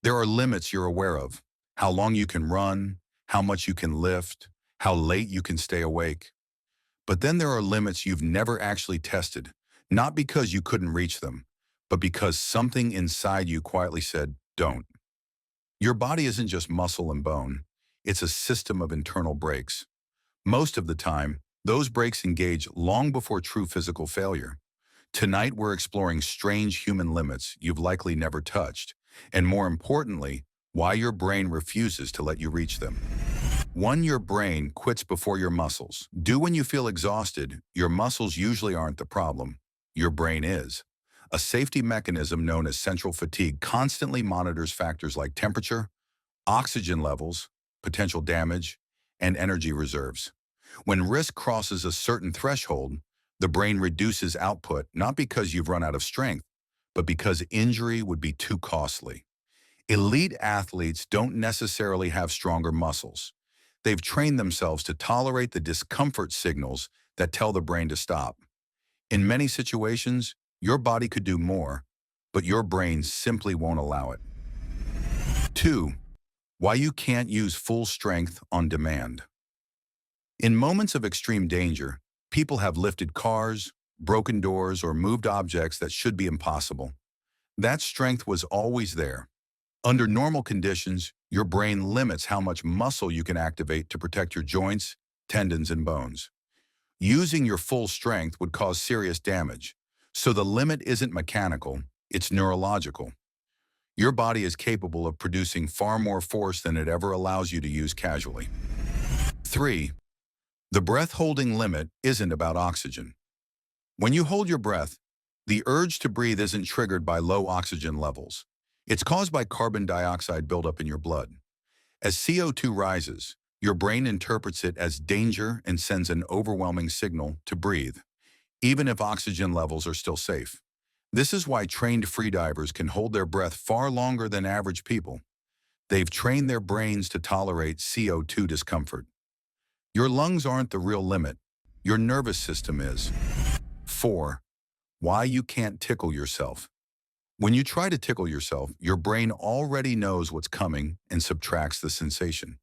There are limits you're aware of: how long you can run, how much you can lift, how late you can stay awake. But then there are limits you've never actually tested, not because you couldn't reach them, but because something inside you quietly said, don't. Your body isn't just muscle and bone. It's a system of internal brakes. Most of the time, those brakes engage long before true physical failure. Tonight, we're exploring strange human limits you've likely never touched, and more importantly, why your brain refuses to let you reach them. 1. Your brain quits before your muscles. When you feel exhausted, your muscles usually aren't the problem. Your brain is. A safety mechanism known as central fatigue constantly monitors factors like temperature, oxygen levels, potential damage, and energy reserves. When risk crosses a certain threshold, the brain reduces output not because you've run out of strength, but because injury would be too costly. Elite athletes don't necessarily have stronger muscles. They've trained themselves to tolerate the discomfort signals that tell the brain to stop. In many situations, your body could do more, but your brain simply won't allow it. 2. Why you can't use full strength on demand. In moments of extreme danger, people have lifted cars, broken doors, or moved objects that should be impossible. That strength was always there. Under normal conditions, your brain limits how much muscle you can activate to protect your joints, tendons, and bones. Using your full strength would cause serious damage, so the limit isn't mechanical, it's neurological. Your body is capable of producing far more force than it ever allows you to use casually. 3. The breath-holding limit isn't about oxygen. When you hold your breath, the urge to breathe isn't triggered by low oxygen levels. It's caused by carbon dioxide buildup in your blood. As CO2 rises, your brain interprets it as danger and sends an overwhelming signal to breathe, even if oxygen levels are still safe. This is why trained freedivers can hold their breath far longer than average people. They've trained their brains to tolerate CO2 discomfort. Your lungs aren't the real limit. Your nervous system is. 4. Why you can't tickle yourself. When you try to tickle yourself, your brain already knows what's coming and subtracts the sensation.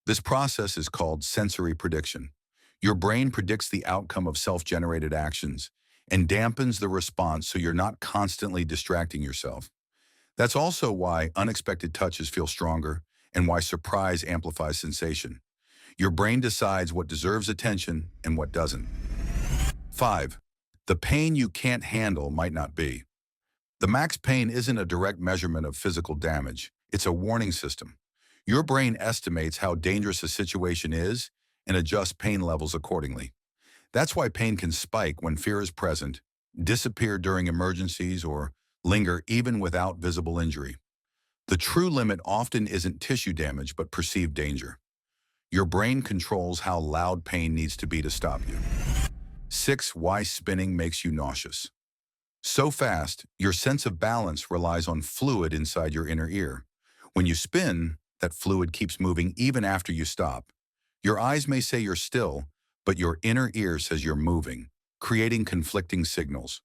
This process is called sensory prediction. Your brain predicts the outcome of self-generated actions and dampens the response so you're not constantly distracting yourself. That's also why unexpected touches feel stronger and why surprise amplifies sensation. Your brain decides what deserves attention and what doesn't. 5. The pain you can't handle might not be. The max pain isn't a direct measurement of physical damage. It's a warning system. Your brain estimates how dangerous a situation is and adjusts pain levels accordingly. That's why pain can spike when fear is present, disappear during emergencies, or linger even without visible injury. The true limit often isn't tissue damage, but perceived danger. Your brain controls how loud pain needs to be to stop you. 6. Why spinning makes you nauseous. So fast, your sense of balance relies on fluid inside your inner ear. When you spin, that fluid keeps moving even after you stop. Your eyes may say you're still, but your inner ear says you're moving, creating conflicting signals.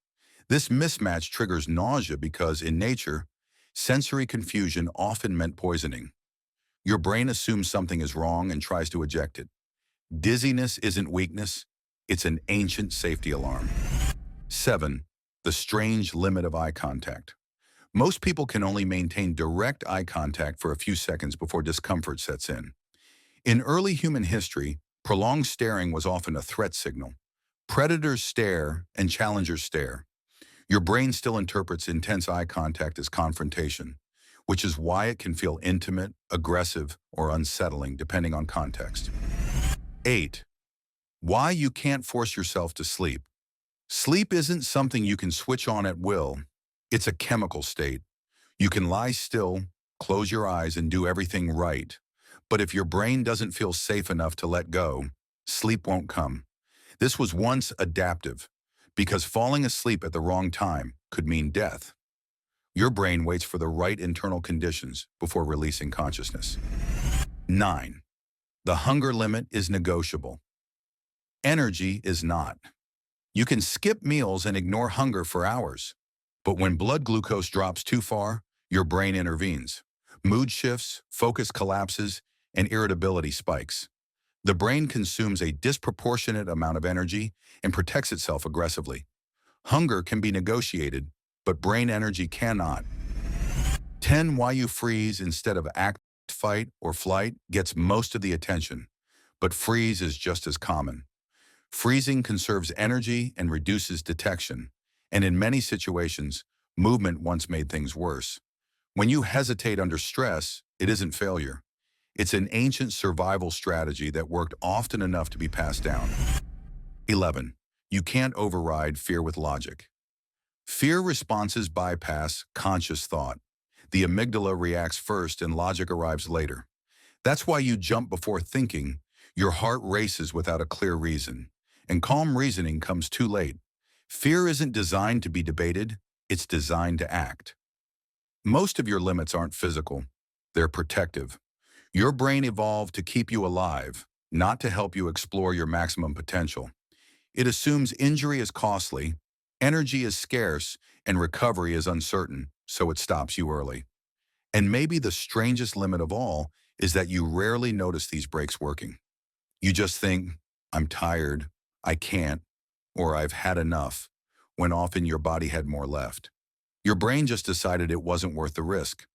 This mismatch triggers nausea because, in nature, sensory confusion often meant poisoning. Your brain assumes something is wrong and tries to eject it. Dizziness isn't weakness, it's an ancient safety alarm. 7. The strange limit of eye contact. Most people can only maintain direct eye contact for a few seconds before discomfort sets in. In early human history, prolonged staring was often a threat signal. Predators stare and challengers stare. Your brain still interprets intense eye contact as confrontation, which is why it can feel intimate, aggressive, or unsettling depending on context. 8. Why you can't force yourself to sleep. Sleep isn't something you can switch on at will. It's a chemical state. You can lie still, close your eyes, and do everything right. But if your brain doesn't feel safe enough to let go, sleep won't come. This was once adaptive, because falling asleep at the wrong time could mean death. Your brain waits for the right internal conditions before releasing consciousness. 9. The hunger limit is negotiable. Energy is not. You can skip meals and ignore hunger for hours. But when blood glucose drops too far, your brain intervenes. Mood shifts, focus collapses, and irritability spikes. The brain consumes a disproportionate amount of energy and protects itself aggressively. Hunger can be negotiated, but brain energy cannot. 10. Why you freeze instead of act, fight, or flight gets most of the attention, but freeze is just as common. Freezing conserves energy and reduces detection, and in many situations, movement once made things worse. When you hesitate under stress, it isn't failure. It's an ancient survival strategy that worked often enough to be passed down. 11. You can't override fear with logic. Fear responses bypass conscious thought. The amygdala reacts first and logic arrives later. That's why you jump before thinking, your heart races without a clear reason, and calm reasoning comes too late. Fear isn't designed to be debated, it's designed to act. Most of your limits aren't physical, they're protective. Your brain evolved to keep you alive, not to help you explore your maximum potential. It assumes injury is costly, energy is scarce, and recovery is uncertain, so it stops you early. And maybe the strangest limit of all is that you rarely notice these breaks working. You just think, I'm tired, I can't, or I've had enough, when often your body had more left. Your brain just decided it wasn't worth the risk.